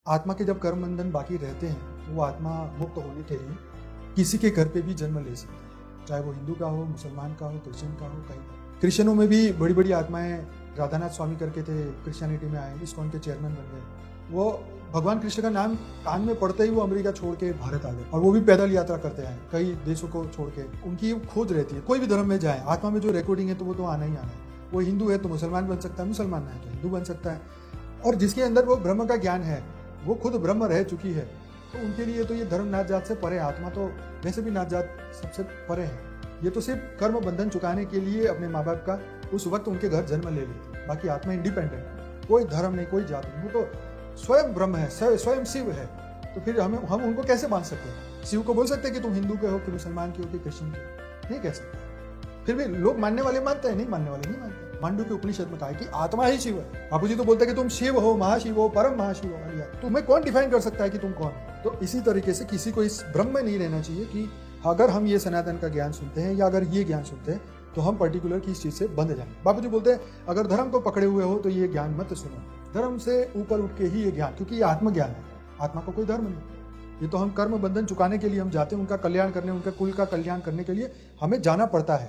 आत्मा के जब कर्म बंधन बाकी रहते हैं तो वो आत्मा मुक्त होने के लिए किसी के घर पे भी जन्म ले सकती है, चाहे वो हिंदू का हो, मुसलमान का हो, क्रिश्चियन का हो, कहीं। क्रिश्चियनों में भी बड़ी बड़ी आत्माएं, राधानाथ स्वामी करके थे, क्रिश्चियनिटी में आए, इस्कॉन के चेयरमैन बन गए। वो भगवान कृष्ण का नाम कान में पड़ते ही वो अमेरिका छोड़ के भारत आ गए, और वो भी पैदल यात्रा करते आए कई देशों को छोड़ के। उनकी खोज रहती है, कोई भी धर्म में जाए, आत्मा में जो रिकॉर्डिंग है तो वो तो आना ही आना है। वो हिंदू है तो मुसलमान बन सकता है, मुसलमान है तो हिंदू बन सकता है, और जिसके अंदर वो ब्रह्म का ज्ञान है, वो खुद ब्रह्म रह चुकी है, तो उनके लिए तो ये धर्म नात जात से परे। आत्मा तो वैसे भी नात जात सबसे परे है। ये तो सिर्फ कर्म बंधन चुकाने के लिए अपने माँ बाप का उस वक्त उनके घर जन्म ले लेती, बाकी आत्मा इंडिपेंडेंट, कोई धर्म नहीं, कोई जाति नहीं, वो तो स्वयं ब्रह्म है, स्वयं शिव है। तो फिर हम उनको कैसे मान सकते हैं? शिव को बोल सकते हैं कि तुम हिंदू के हो, कि मुसलमान के हो, कि क्रिश्चियन के हो? नहीं कह सकते। फिर भी लोग मानने वाले मानते हैं, नहीं मानने वाले नहीं मानते। मांडू के उपनिषद में कहा है कि आत्मा ही शिव है। बापू जी तो बोलते हैं कि तुम शिव हो, महाशिव हो, परम महाशिव हो। यार तुम्हें कौन डिफाइन कर सकता है कि तुम कौन हो? तो इसी तरीके से किसी को इस भ्रम में नहीं रहना चाहिए कि अगर हम ये सनातन का ज्ञान सुनते हैं या अगर ये ज्ञान सुनते हैं तो हम पर्टिकुलर किस चीज से बंध जाएंगे। बापू जी बोलते हैं अगर धर्म को पकड़े हुए हो तो ये ज्ञान मत सुनो, धर्म से ऊपर उठ के ही ये ज्ञान, क्योंकि ये आत्मज्ञान है, आत्मा का कोई धर्म नहीं। ये तो हम कर्म बंधन चुकाने के लिए हम जाते हैं, उनका कल्याण करने, उनके कुल का कल्याण करने के लिए हमें जाना पड़ता है।